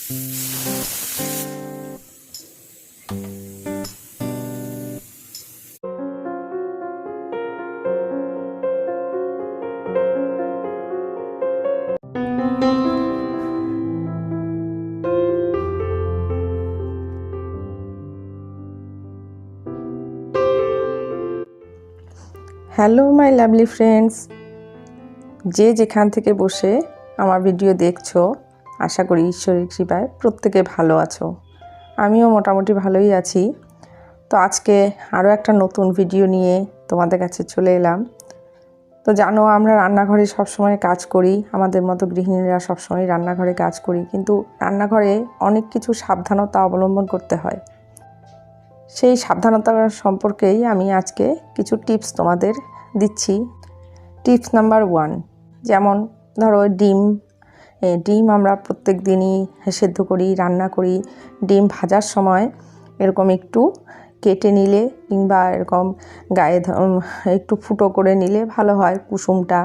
Hello my lovely friends, যে যেখান থেকে বসে আমার ভিডিও দেখছো, আশা করি ঈশ্বরের কৃপায় প্রত্যেকে ভালো আছো। আমিও মোটামুটি ভালোই আছি। তো আজকে আরও একটা নতুন ভিডিও নিয়ে তোমাদের কাছে চলে এলাম। তো জানো, আমরা রান্নাঘরে সবসময় কাজ করি, আমাদের মতো গৃহিণীরা সবসময় রান্নাঘরে কাজ করি, কিন্তু রান্নাঘরে অনেক কিছু সাবধানতা অবলম্বন করতে হয়। সেই সাবধানতা সম্পর্কেই আমি আজকে কিছু টিপস তোমাদের দিচ্ছি। টিপস নাম্বার 1, যেমন ধরো ডিম আমরা প্রত্যেক দিনই সেদ্ধ করি, রান্না করি। ডিম ভাজার সময় এরকম একটু কেটে নিলে কিংবা এরকম গায়ে একটু ফুটো করে নিলে ভালো হয়। কুসুমটা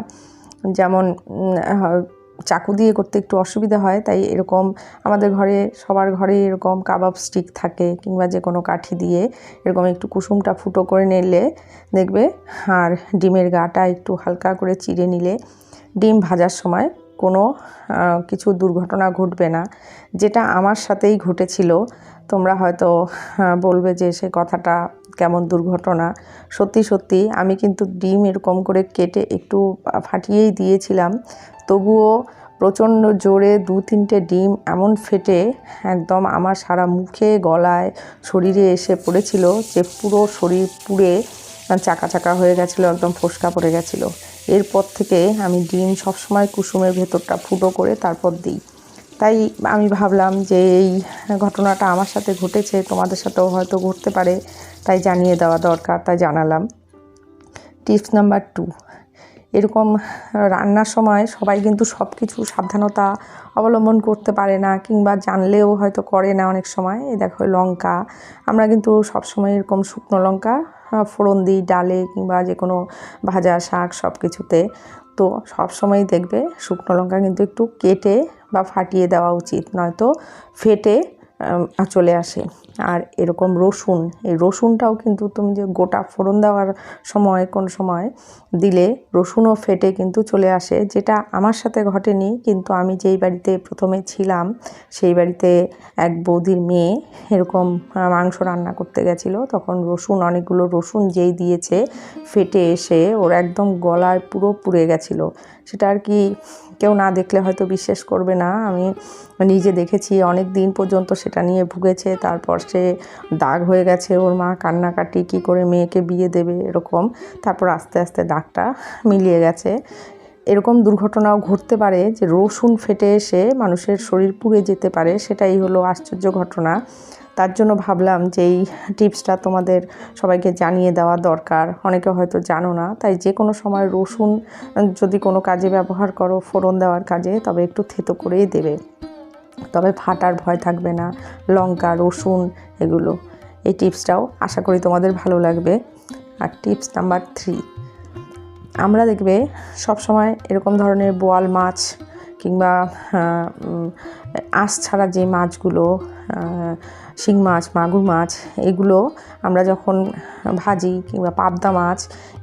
যেমন চাকু দিয়ে করতে একটু অসুবিধা হয়, তাই এরকম আমাদের ঘরে সবার ঘরে এরকম কাবাব স্টিক থাকে, কিংবা যে কোনো কাঠি দিয়ে এরকম একটু কুসুমটা ফুটো করে নিলে দেখবে, আর ডিমের গাটা একটু হালকা করে চিড়ে নিলে ডিম ভাজার সময় কোনো কিছু দুর্ঘটনা ঘটবে না। যেটা আমার সাথেই ঘটেছিল। তোমরা হয়তো বলবে যে সে কথাটা কেমন দুর্ঘটনা। সত্যি সত্যি আমি কিন্তু ডিম এরকম করে কেটে একটু ফাটিয়েই দিয়েছিলাম, তবুও প্রচণ্ড জোরে 2-3টে ডিম এমন ফেটে একদম আমার সারা মুখে, গলায়, শরীরে এসে পড়েছিল যে পুরো শরীর পুড়ে চাকা চাকা হয়ে গেছিলো, একদম ফোসকা পড়ে গেছিলো। এরপর থেকে আমি ডিম সবসময় কুসুমের ভেতরটা ফুটো করে তারপর দিই। তাই আমি ভাবলাম যে এই ঘটনাটা আমার সাথে ঘটেছে, তোমাদের সাথেও হয়তো ঘটতে পারে, তাই জানিয়ে দেওয়া দরকার, তাই জানালাম। টিপস নাম্বার 2, এরকম রান্নার সময় সবাই কিন্তু সব কিছু সাবধানতা অবলম্বন করতে পারে না, কিংবা জানলেও হয়তো করে না অনেক সময়। এই দেখো লঙ্কা, আমরা কিন্তু সবসময় এরকম শুকনো লঙ্কা ফোড়ন দিই ডালে কিংবা যে কোনো ভাজা শাক সব কিছুতে। তো সবসময় দেখবে শুকনো লঙ্কা কিন্তু একটু কেটে বা ফাটিয়ে দেওয়া উচিত, নয়তো ফেটে চলে আসে। আর এরকম রসুন, এই রসুনটাও কিন্তু তুমি যে গোটা ফোড়ন দেওয়ার সময় কোন সময় দিলে রসুনও ফেটে কিন্তু চলে আসে, যেটা আমার সাথে ঘটেনি। কিন্তু আমি যেই বাড়িতে প্রথমে ছিলাম সেই বাড়িতে এক বৌদির মেয়ে এরকম মাংস রান্না করতে গেছিলো, তখন অনেকগুলো রসুন যেই দিয়েছে ফেটে এসে ওর একদম গলায় পুরো পুড়ে গেছিলো। সেটা আর কি কেউ না দেখলে হয়তো বিশ্বাস করবে না, আমি নিজে দেখেছি। অনেক দিন পর্যন্ত সেটা নিয়ে ভুগেছে, তারপর সে দাগ হয়ে গেছে। ওর মা কান্নাকাটি, কী করে মেয়েকে বিয়ে দেবে এরকম, তারপর আস্তে আস্তে দাগটা মিলিয়ে গেছে। এরকম দুর্ঘটনাও ঘটতে পারে যে রসুন ফেটে এসে মানুষের শরীর পুড়ে যেতে পারে, সেটাই হলো আশ্চর্য ঘটনা। তার জন্য ভাবলাম যে এই টিপসটা তোমাদের সবাইকে জানিয়ে দেওয়া দরকার। অনেকে হয়তো জানো না, তাই যে কোনো সময় রসুন যদি কোনো কাজে ব্যবহার করো, ফোড়ন দেওয়ার কাজে, তবে একটু থেতো করেই দেবে, তবে ফাটার ভয় থাকবে না। লঙ্কা, রসুন এগুলো, এই টিপসটাও আশা করি তোমাদের ভালো লাগবে। আর টিপস নাম্বার 3, আমরা দেখবে সবসময় এরকম ধরনের বোয়াল মাছ কিংবা আঁশ ছাড়া যে মাছগুলো, শিং মাছ, মাগুর মাছ, এগুলো আমরা যখন ভাজি, কিংবা পাবদা মাছ,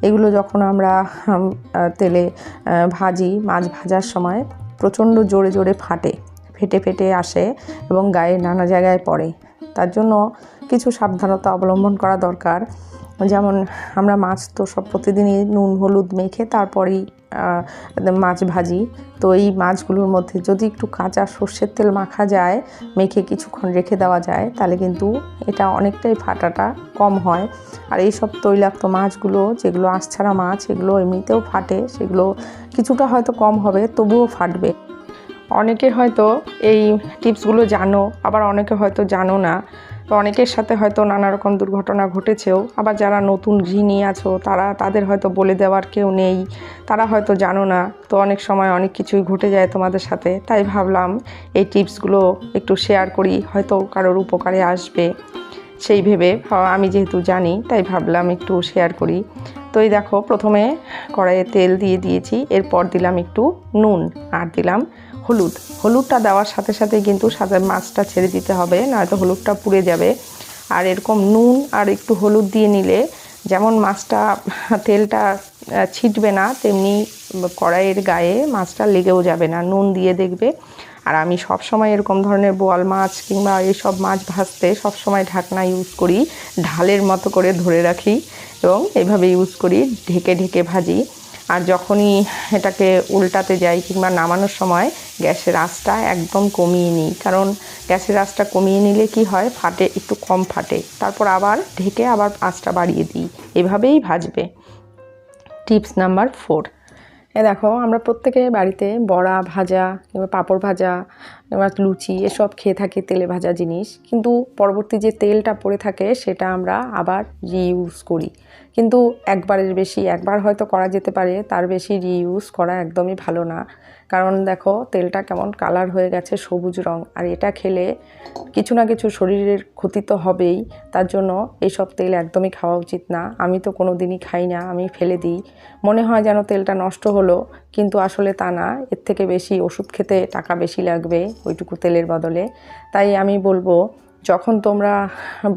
এগুলো যখন আমরা তেলে ভাজি, মাছ ভাজার সময় প্রচণ্ড জোরে জোরে ফেটে ফেটে আসে এবং গায়ে নানা জায়গায় পড়ে। তার জন্য কিছু সাবধানতা অবলম্বন করা দরকার। যেমন আমরা মাছ তো সব প্রতিদিনই নুন হলুদ মেখে তারপরেই মাছ ভাজি। তো এই মাছগুলোর মধ্যে যদি একটু কাঁচা সর্ষের তেল মাখা যায়, মেখে কিছুক্ষণ রেখে দেওয়া যায়, তাহলে কিন্তু এটা অনেকটাই ফাটাটা কম হয়। আর এই সব তৈলাক্ত মাছগুলো, যেগুলো আঁশ ছাড়া মাছ, এগুলো এমনিতেও ফাটে, সেগুলো কিছুটা হয়তো কম হবে, তবুও ফাটবে। অনেকে হয়তো এই টিপসগুলো জানো, আবার অনেকে হয়তো জানো না। তো অনেকের সাথে হয়তো নানা রকম দুর্ঘটনা ঘটেছেও। আবার যারা নতুন গৃহিণী আছো, তাদের হয়তো বলে দেওয়ার কেউ নেই, তারা হয়তো জানো না। তো অনেক সময় অনেক কিছুই ঘটে যায় তোমাদের সাথে, তাই ভাবলাম এই টিপসগুলো একটু শেয়ার করি, হয়তো কারোর উপকারে আসবে সেই ভেবে। আমি যেহেতু জানি, তাই ভাবলাম একটু শেয়ার করি। তো এই দেখো, প্রথমে কড়াইয়ে তেল দিয়ে দিয়েছি, এরপর দিলাম একটু নুন আর দিলাম হলুদটা দেওয়ার সাথে সাথেই কিন্তু সাথে মাছটা ছেড়ে দিতে হবে, নয়তো হলুদটা পুড়ে যাবে। আর এরকম নুন আর একটু হলুদ দিয়ে নিলে যেমন মাছটা তেলটা ছিটবে না, তেমনি কড়াইয়ের গায়ে মাছটা লেগেও যাবে না। নুন দিয়ে দেখবে। আর আমি সব সময় এরকম ধরনের বোয়াল মাছ কিংবা এইসব মাছ ভাজতে সব সময় ঢাকনা ইউজ করি, ঢালের মতো করে ধরে রাখি এবং এইভাবে ইউজ করি, ঢেকে ঢেকে ভাজি। আর যখনই এটাকে উল্টাতে যাই কিংবা নামানোর সময় গ্যাসের আঁচটা একদম কমিয়ে নিই, কারণ গ্যাসের আঁচটা কমিয়ে নিলে কি হয়, ফাটে, একটু কম ফাটে। তারপর আবার ঢেকে আবার আঁচটা বাড়িয়ে দিই, এভাবেই ভাজবে। Tips number 4। দেখো, আমরা প্রত্যেকে বাড়িতে বড়া ভাজা কিংবা পাঁপড় ভাজা কিংবা লুচি এসব খেয়ে থাকি তেলে ভাজা জিনিস, কিন্তু পরবর্তী যে তেলটা পড়ে থাকে সেটা আমরা আবার রিইউজ করি। কিন্তু একবারের বেশি, একবার হয়তো করা যেতে পারে, তার বেশি রিইউজ করা একদমই ভালো না। কারণ দেখো তেলটা কেমন কালার হয়ে গেছে, সবুজ রং। আর এটা খেলে কিছু না কিছু শরীরের ক্ষতি তো হবেই, তার জন্য এইসব তেল একদমই খাওয়া উচিত না। আমি তো কোনো দিনই খাই না, আমি ফেলে দিই। মনে হয় যেন তেলটা নষ্ট হলো, কিন্তু আসলে তা না, এর থেকে বেশি ওষুধ খেতে টাকা বেশি লাগবে ওইটুকু তেলের বদলে। তাই আমি বলবো, যখন তোমরা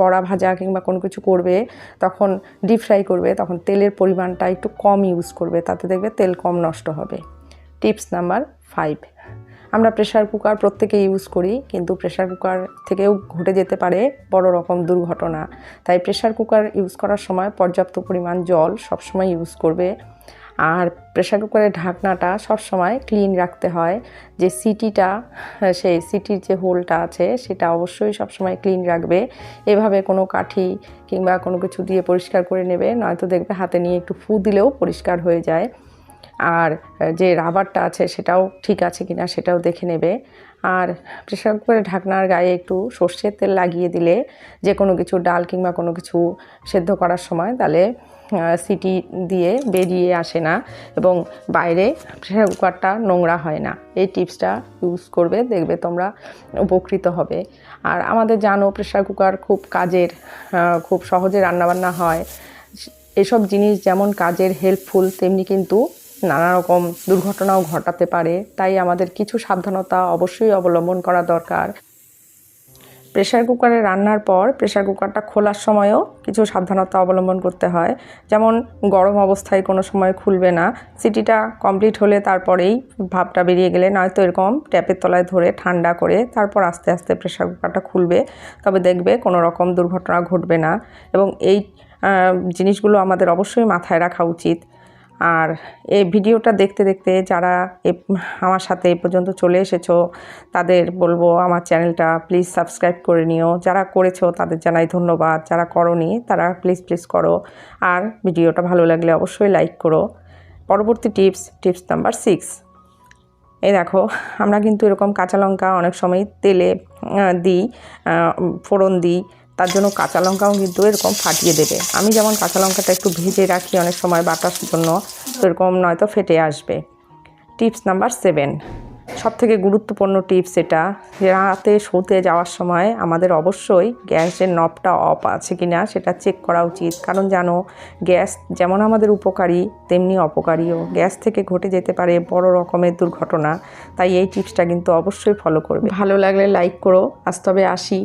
বড়া ভাজা কিংবা কোনো কিছু করবে, তখন ডিপ ফ্রাই করবে, তখন তেলের পরিমাণটা একটু কম ইউজ করবে, তাতে দেখবে তেল কম নষ্ট হবে। Tips number 5। আমরা প্রেসার কুকার প্রত্যেকে ইউজ করি, কিন্তু প্রেসার কুকার থেকেও ঘটে যেতে পারে বড় রকম দুর্ঘটনা। তাই প্রেসার কুকার ইউজ করার সময় পর্যাপ্ত পরিমাণ জল সবসময় ইউজ করবে। আর প্রেসার কুকারের ঢাকনাটা সবসময় ক্লিন রাখতে হয়। যে সিটিটা, সেই সিটির যে হোলটা আছে সেটা অবশ্যই সবসময় ক্লিন রাখবে। এভাবে কোনো কাঠি কিংবা কোনো কিছু দিয়ে পরিষ্কার করে নেবে, নয়তো দেখবে হাতে নিয়ে একটু ফু দিলেও পরিষ্কার হয়ে যায়। আর যে রাবারটা আছে সেটাও ঠিক আছে কিনা সেটাও দেখে নেবে। আর প্রেসার কুকারের ঢাকনার গায়ে একটু সর্ষের তেল লাগিয়ে দিলে যে কোনো কিছু ডাল কিংবা কোনো কিছু সেদ্ধ করার সময় তাহলে সিটি দিয়ে বেরিয়ে আসে না এবং বাইরে প্রেসার কুকারটা নোংরা হয় না। এই টিপসটা ইউজ করবে, দেখবে তোমরা উপকৃত হবে। আর আমাদের জানো প্রেসার কুকার খুব কাজের, খুব সহজে রান্নাবান্না হয়। এসব জিনিস যেমন কাজের হেল্পফুল, তেমনি কিন্তু নানা রকম দুর্ঘটনাও ঘটাতে পারে। তাই আমাদের কিছু সাবধানতা অবশ্যই অবলম্বন করা দরকার। প্রেসার কুকারে রান্নার পর প্রেসার কুকারটা খোলার সময়ও কিছু সাবধানতা অবলম্বন করতে হয়। যেমন গরম অবস্থায় কোনো সময় খুলবে না, সিটিটা কমপ্লিট হলে তারপরেই ভাপটা বেরিয়ে গেলে, নয়তো এরকম ট্যাপের তলায় ধরে ঠান্ডা করে তারপর আস্তে আস্তে প্রেসার কুকারটা খুলবে, তবে দেখবে কোনো রকম দুর্ঘটনা ঘটবে না। এবং এই জিনিসগুলো আমাদের অবশ্যই মাথায় রাখা উচিত। আর এই ভিডিওটা দেখতে দেখতে যারা আমার সাথে এই পর্যন্ত চলে এসেছো, তাদের বলবো আমার চ্যানেলটা প্লিজ সাবস্ক্রাইব করে নিও। যারা করেছো তাদের জানাই ধন্যবাদ, যারা করোনি তারা প্লিজ করো। আর ভিডিওটা ভালো লাগলে অবশ্যই লাইক করো। পরবর্তী টিপস নাম্বার 6। এই দেখো, আমরা কিন্তু এরকম কাঁচা লঙ্কা অনেক সময় তেলে দিই, ফোড়ন দিই, তার জন্য কাঁচা লঙ্কাও কিন্তু এরকম ফাটিয়ে দেবে। আমি যেমন কাঁচা লঙ্কাটা একটু ভেজে রাখি অনেক সময় বাটার জন্য, তো এরকম নয়তো ফেটে আসবে। Tips number 7। সবথেকে গুরুত্বপূর্ণ টিপস এটা, যে রাতে শোতে যাওয়ার সময় আমাদের অবশ্যই গ্যাসের নবটা অফ আছে কি না সেটা চেক করা উচিত। কারণ জানো, গ্যাস যেমন আমাদের উপকারী তেমনি অপকারীও। গ্যাস থেকে ঘটে যেতে পারে বড় রকমের দুর্ঘটনা। তাই এই টিপসটা কিন্তু অবশ্যই ফলো করবে। ভালো লাগলে লাইক করো। আজ তবে আসি।